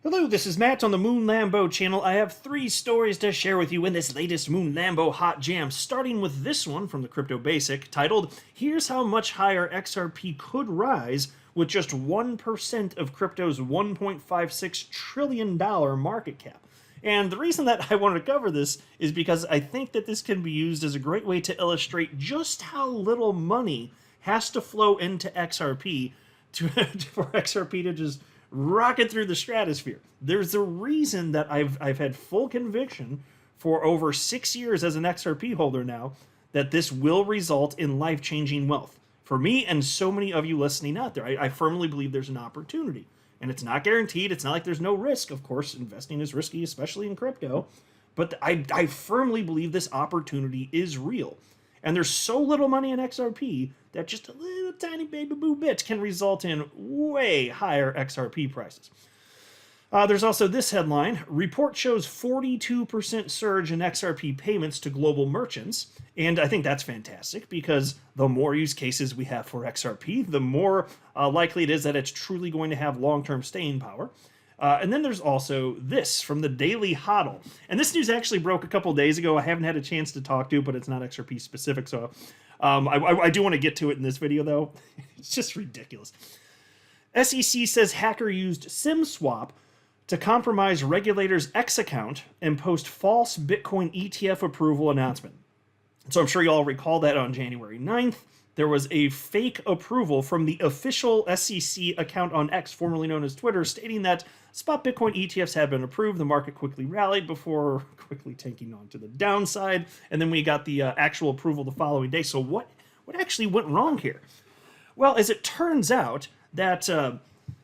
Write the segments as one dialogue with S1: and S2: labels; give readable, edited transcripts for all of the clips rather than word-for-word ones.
S1: Hello, this is Matt on the Moon Lambo channel. I have 3 stories to share with you in this latest Moon Lambo Hot Jam, starting with this one from the Crypto Basic, titled, Here's How Much Higher XRP Could Rise with Just 1% of Crypto's $1.56 trillion market cap. And the reason that I wanted to cover this is because I think that this can be used as a great way to illustrate just how little money has to flow into XRP for XRP to just rocket through the stratosphere. There's a reason that I've had full conviction for over 6 years as an XRP holder now that this will result in life-changing wealth. For me and so many of you listening out there, I firmly believe there's an opportunity. And it's not guaranteed. It's not like there's no risk. Of course, investing is risky, especially in crypto. But I firmly believe this opportunity is real. And there's so little money in XRP that just a little tiny baby boo bit can result in way higher XRP prices. There's also this headline. Report shows 42% surge in XRP payments to global merchants. And I think that's fantastic because the more use cases we have for XRP, the more likely it is that it's truly going to have long-term staying power. And then there's also this from the Daily Hodl. And this news actually broke a couple days ago. I haven't had a chance to talk to it, but it's not XRP specific. So I do want to get to it in this video, though. It's just ridiculous. SEC says hacker used SimSwap to compromise regulator's X account and post false Bitcoin ETF approval announcement. So I'm sure you all recall that on January 9th, there was a fake approval from the official SEC account on X, formerly known as Twitter, stating that spot Bitcoin ETFs had been approved. The market quickly rallied before quickly tanking on to the downside. And then we got the actual approval the following day. So what actually went wrong here? Well, as it turns out, that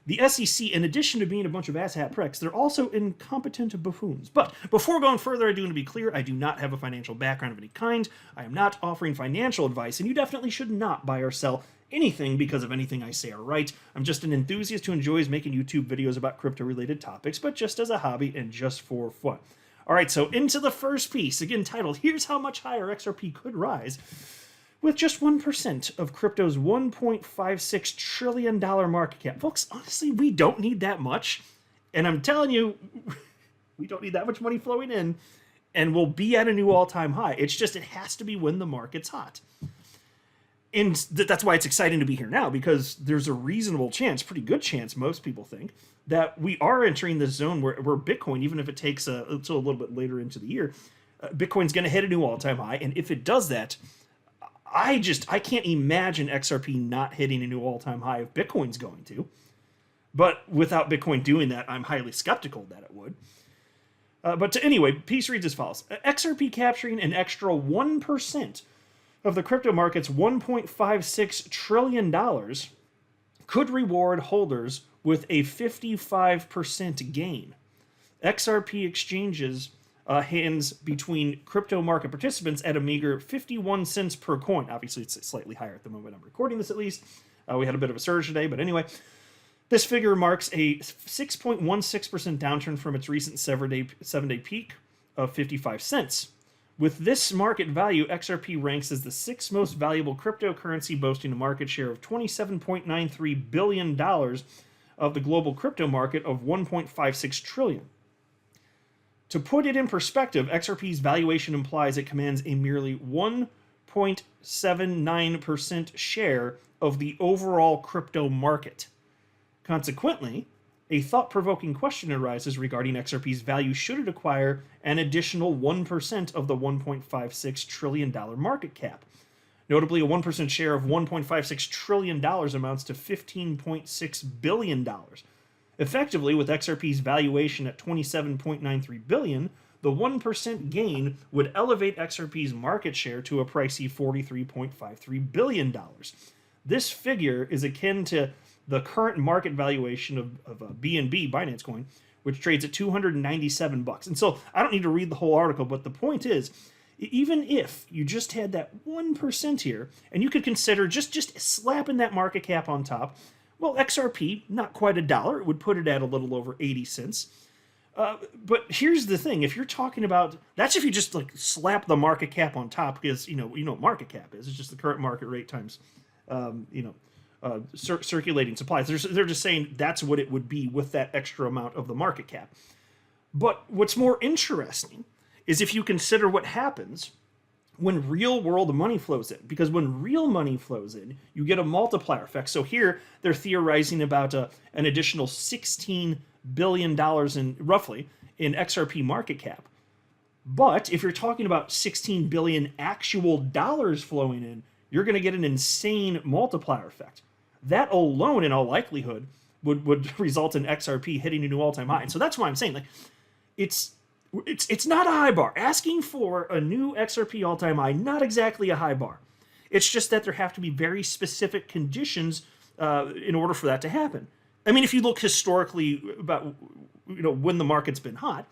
S1: the SEC, in addition to being a bunch of asshat pricks, they're also incompetent buffoons. But before going further, I do want to be clear, I do not have a financial background of any kind. I am not offering financial advice, and you definitely should not buy or sell anything because of anything I say or write. I'm just an enthusiast who enjoys making YouTube videos about crypto-related topics, but just as a hobby and just for fun. All right, so into the first piece, again titled, Here's How Much Higher XRP Could Rise with just 1% of crypto's $1.56 trillion market cap. Folks, honestly, we don't need that much. And I'm telling you, we don't need that much money flowing in, and we'll be at a new all-time high. It's just, it has to be when the market's hot. And that's why it's exciting to be here now, because there's a reasonable chance, pretty good chance, most people think, that we are entering this zone where Bitcoin, even if it takes until a little bit later into the year, Bitcoin's going to hit a new all-time high. And if it does that, I can't imagine XRP not hitting a new all-time high if Bitcoin's going to. But without Bitcoin doing that, I'm highly skeptical that it would. Anyway, piece reads as follows. XRP capturing an extra 1% of the crypto market's $1.56 trillion could reward holders with a 55% gain. XRP exchanges hands between crypto market participants at a meager 51 cents per coin. Obviously, it's slightly higher at the moment I'm recording this, at least. We had a bit of a surge today, but anyway. This figure marks a 6.16% downturn from its recent 7-day peak of 55 cents. With this market value, XRP ranks as the 6th most valuable cryptocurrency, boasting a market share of $27.93 billion of the global crypto market of $1.56 trillion. To put it in perspective, XRP's valuation implies it commands a merely 1.79% share of the overall crypto market. Consequently, a thought-provoking question arises regarding XRP's value should it acquire an additional 1% of the $1.56 trillion market cap. Notably, a 1% share of $1.56 trillion amounts to $15.6 billion. Effectively, with XRP's valuation at $27.93 billion, the 1% gain would elevate XRP's market share to a pricey $43.53 billion. This figure is akin to the current market valuation of BNB, Binance Coin, which trades at $297. And so I don't need to read the whole article, but the point is, even if you just had that 1% here, and you could consider just slapping that market cap on top, well, XRP, not quite $1, it would put it at a little over 80 cents. But here's the thing, if you're talking about, that's if you just like slap the market cap on top, because you know what market cap is. It's just the current market rate times, circulating supplies. They're just saying that's what it would be with that extra amount of the market cap. But what's more interesting is if you consider what happens when real world money flows in. Because when real money flows in, you get a multiplier effect. So here they're theorizing about an additional $16 billion roughly in XRP market cap. But if you're talking about 16 billion actual dollars flowing in, you're going to get an insane multiplier effect. That alone, in all likelihood, would result in XRP hitting a new all-time high. And so that's why I'm saying, like, it's not a high bar. Asking for a new XRP all-time high, not exactly a high bar. It's just that there have to be very specific conditions in order for that to happen. I mean, if you look historically about when the market's been hot,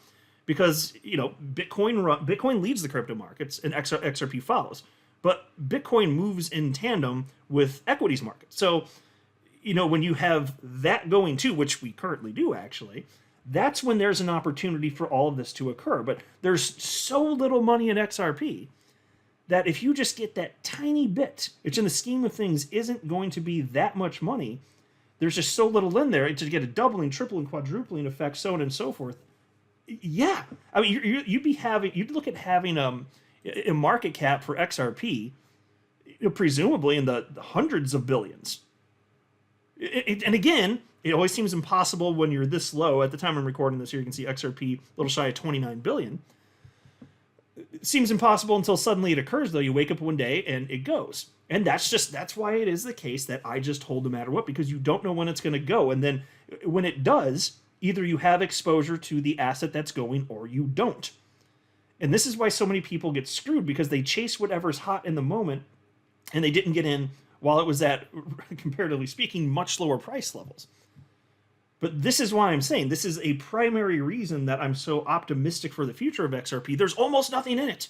S1: because Bitcoin leads the crypto markets and XRP follows, but Bitcoin moves in tandem with equities markets. So, when you have that going too, which we currently do actually, that's when there's an opportunity for all of this to occur. But there's so little money in XRP that if you just get that tiny bit, which in the scheme of things isn't going to be that much money, there's just so little in there to get a doubling, tripling, quadrupling effect, so on and so forth. Yeah, I mean, you'd look at having a market cap for XRP, presumably in the hundreds of billions. And again, it always seems impossible when you're this low. At the time I'm recording this here, you can see XRP a little shy of 29 billion. It seems impossible until suddenly it occurs, though. You wake up one day and it goes. And that's why it is the case that I just hold no matter what, because you don't know when it's going to go. And then when it does, either you have exposure to the asset that's going or you don't. And this is why so many people get screwed, because they chase whatever's hot in the moment and they didn't get in while it was at, comparatively speaking, much lower price levels. But this is why I'm saying this is a primary reason that I'm so optimistic for the future of XRP. There's almost nothing in it.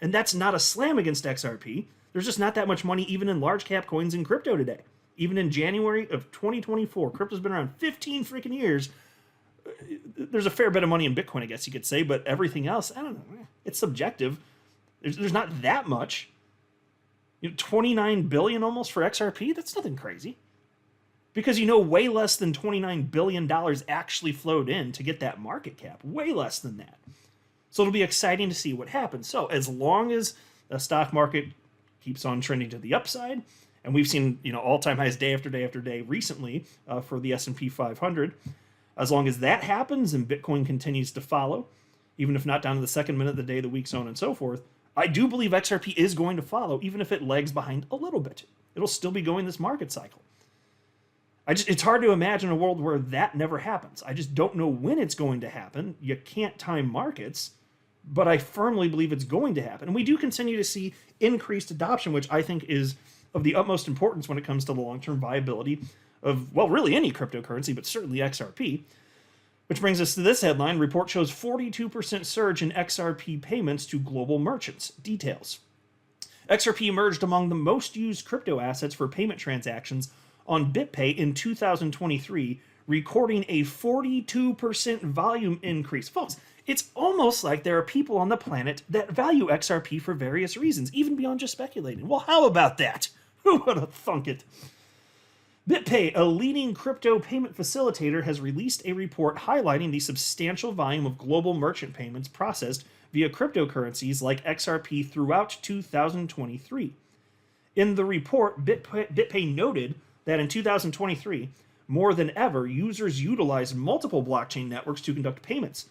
S1: And that's not a slam against XRP. There's just not that much money even in large cap coins in crypto today. Even in January of 2024, crypto's been around 15 freaking years. There's a fair bit of money in Bitcoin, I guess you could say, but everything else, I don't know. It's subjective. There's not that much. 29 billion almost for XRP? That's nothing crazy. Because way less than $29 billion actually flowed in to get that market cap. Way less than that. So it'll be exciting to see what happens. So as long as the stock market keeps on trending to the upside, and we've seen all-time highs day after day after day recently for the S&P 500, as long as that happens and Bitcoin continues to follow, even if not down to the second minute of the day, the week, so on and so forth, I do believe XRP is going to follow, even if it lags behind a little bit. It'll still be going this market cycle. It's hard to imagine a world where that never happens. I just don't know when it's going to happen. You can't time markets, but I firmly believe it's going to happen. And we do continue to see increased adoption, which I think is of the utmost importance when it comes to the long-term viability of, well, really any cryptocurrency, but certainly XRP. Which brings us to this headline. Report shows 42% surge in XRP payments to global merchants. Details. XRP emerged among the most used crypto assets for payment transactions on BitPay in 2023, recording a 42% volume increase. Folks, it's almost like there are people on the planet that value XRP for various reasons, even beyond just speculating. Well, how about that? Who would have thunk it? BitPay, a leading crypto payment facilitator, has released a report highlighting the substantial volume of global merchant payments processed via cryptocurrencies like XRP throughout 2023. In the report, BitPay noted that in 2023, more than ever, users utilized multiple blockchain networks to conduct payments.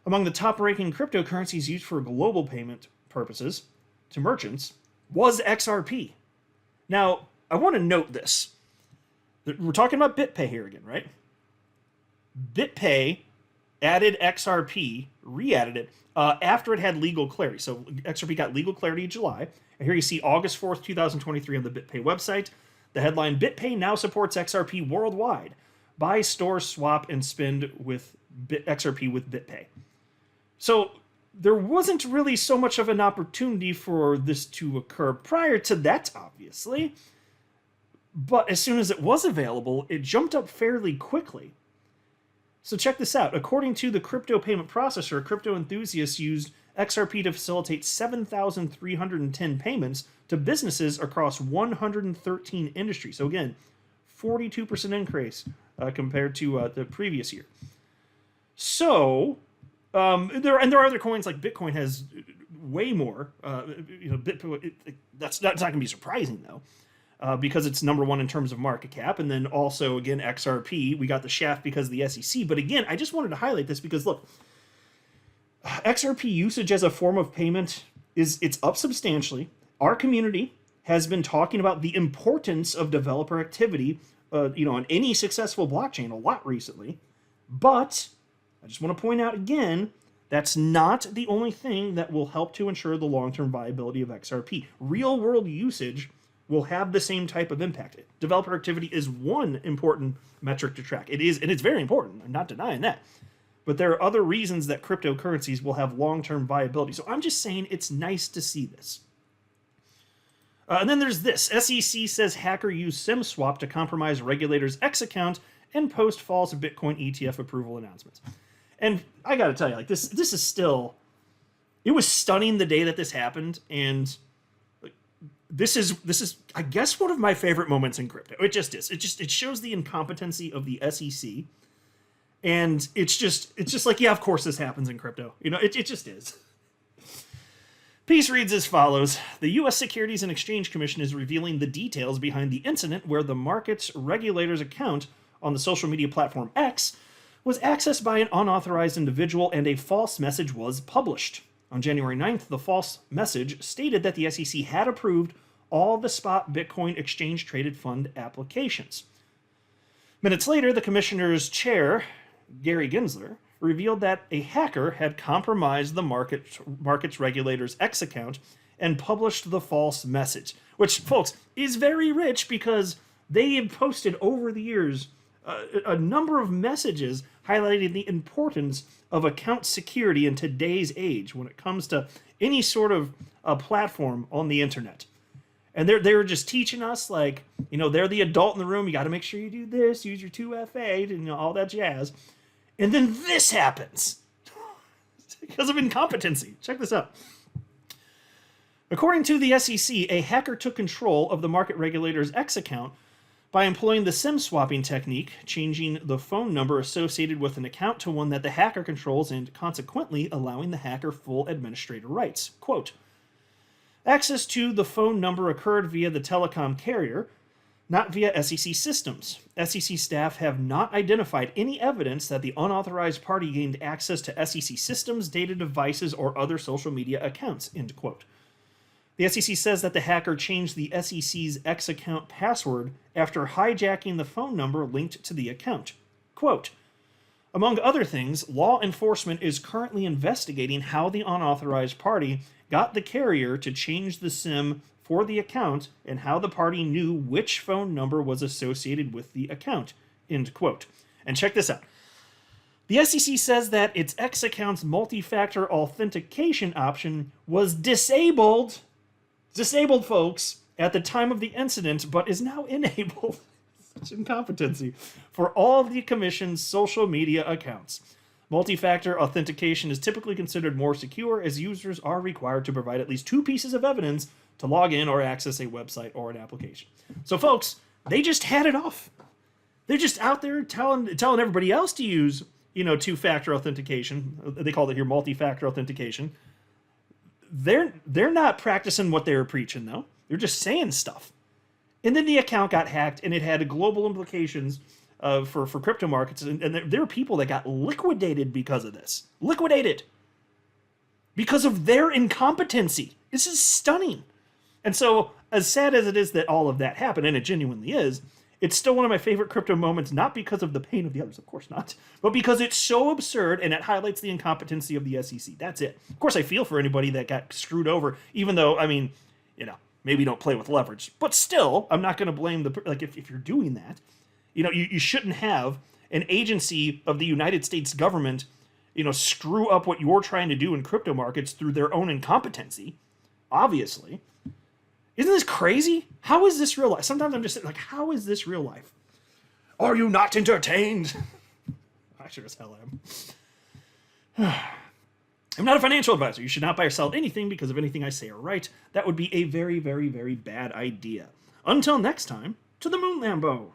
S1: Among the top-ranking cryptocurrencies used for global payment purposes to merchants was XRP. Now, I want to note this. We're talking about BitPay here again, right? BitPay added XRP, re-added it, after it had legal clarity. So XRP got legal clarity in July. And here you see August 4th, 2023 on the BitPay website. The headline, BitPay now supports XRP worldwide. Buy, store, swap, and spend with XRP with BitPay. So there wasn't really so much of an opportunity for this to occur prior to that, obviously. But as soon as it was available, it jumped up fairly quickly. So check this out. According to the crypto payment processor, crypto enthusiasts used XRP to facilitate 7,310 payments to businesses across 113 industries. So again, 42% increase compared to the previous year. So, there are other coins like Bitcoin has way more. Bitcoin, that's not going to be surprising though, because it's number one in terms of market cap, and then also again XRP. We got the shaft because of the SEC. But again, I just wanted to highlight this because look, XRP usage as a form of payment it's up substantially. Our community has been talking about the importance of developer activity, on any successful blockchain a lot recently. But I just want to point out again, that's not the only thing that will help to ensure the long-term viability of XRP. Real-world usage will have the same type of impact. Developer activity is one important metric to track. It is, and it's very important. I'm not denying that. But there are other reasons that cryptocurrencies will have long-term viability. So I'm just saying it's nice to see this. And then there's this. SEC says hacker used SIM-swap to compromise regulator's X account and post false Bitcoin ETF approval announcements. And I got to tell you, this is still... It was stunning the day that this happened, and this is I guess one of my favorite moments in crypto. It just is. It shows the incompetency of the SEC. And it's just like, yeah, of course this happens in crypto. It just is. Piece reads as follows. The U.S. Securities and Exchange Commission is revealing the details behind the incident where the market's regulator's account on the social media platform X was accessed by an unauthorized individual and a false message was published. On January 9th, the false message stated that the SEC had approved all the spot Bitcoin exchange-traded fund applications. Minutes later, the commissioner's chair, Gary Gensler, revealed that a hacker had compromised the market's regulator's X account and published the false message, which, folks, is very rich because they have posted over the years a number of messages highlighting the importance of account security in today's age when it comes to any sort of platform on the internet. And they were just teaching us, they're the adult in the room. You got to make sure you do this, use your 2FA, and all that jazz. And then this happens because of incompetency. Check this out. According to the SEC, a hacker took control of the market regulator's X account by employing the SIM swapping technique, changing the phone number associated with an account to one that the hacker controls and consequently allowing the hacker full administrator rights. Quote, access to the phone number occurred via the telecom carrier, not via SEC systems. SEC staff have not identified any evidence that the unauthorized party gained access to SEC systems, data devices, or other social media accounts, end quote. The SEC says that the hacker changed the SEC's X account password after hijacking the phone number linked to the account. Quote, among other things, law enforcement is currently investigating how the unauthorized party got the carrier to change the SIM for the account and how the party knew which phone number was associated with the account, end quote. And check this out. The SEC says that its X account's multi-factor authentication option was disabled, folks, at the time of the incident, but is now enabled, such incompetency, for all of the commission's social media accounts. Multi-factor authentication is typically considered more secure as users are required to provide at least two pieces of evidence to log in or access a website or an application. So, folks, they just had it off. They're just out there telling everybody else to use, two-factor authentication. They call it here multi-factor authentication. They're not practicing what they were preaching, though. They're just saying stuff. And then the account got hacked, and it had global implications for crypto markets. And there were people that got liquidated because of this. Liquidated. Because of their incompetency. This is stunning. And so, as sad as it is that all of that happened, and it genuinely is, it's still one of my favorite crypto moments, not because of the pain of the others, of course not, but because it's so absurd and it highlights the incompetency of the SEC. That's it. Of course, I feel for anybody that got screwed over, even though, maybe don't play with leverage. But still, I'm not going to blame if you're doing that, you shouldn't have an agency of the United States government, screw up what you're trying to do in crypto markets through their own incompetency, obviously. Isn't this crazy? How is this real life? Sometimes I'm just sitting how is this real life? Are you not entertained? I sure as hell am. I'm not a financial advisor. You should not buy or sell anything because of anything I say or write. That would be a very, very, very bad idea. Until next time, to the moon, Lambo.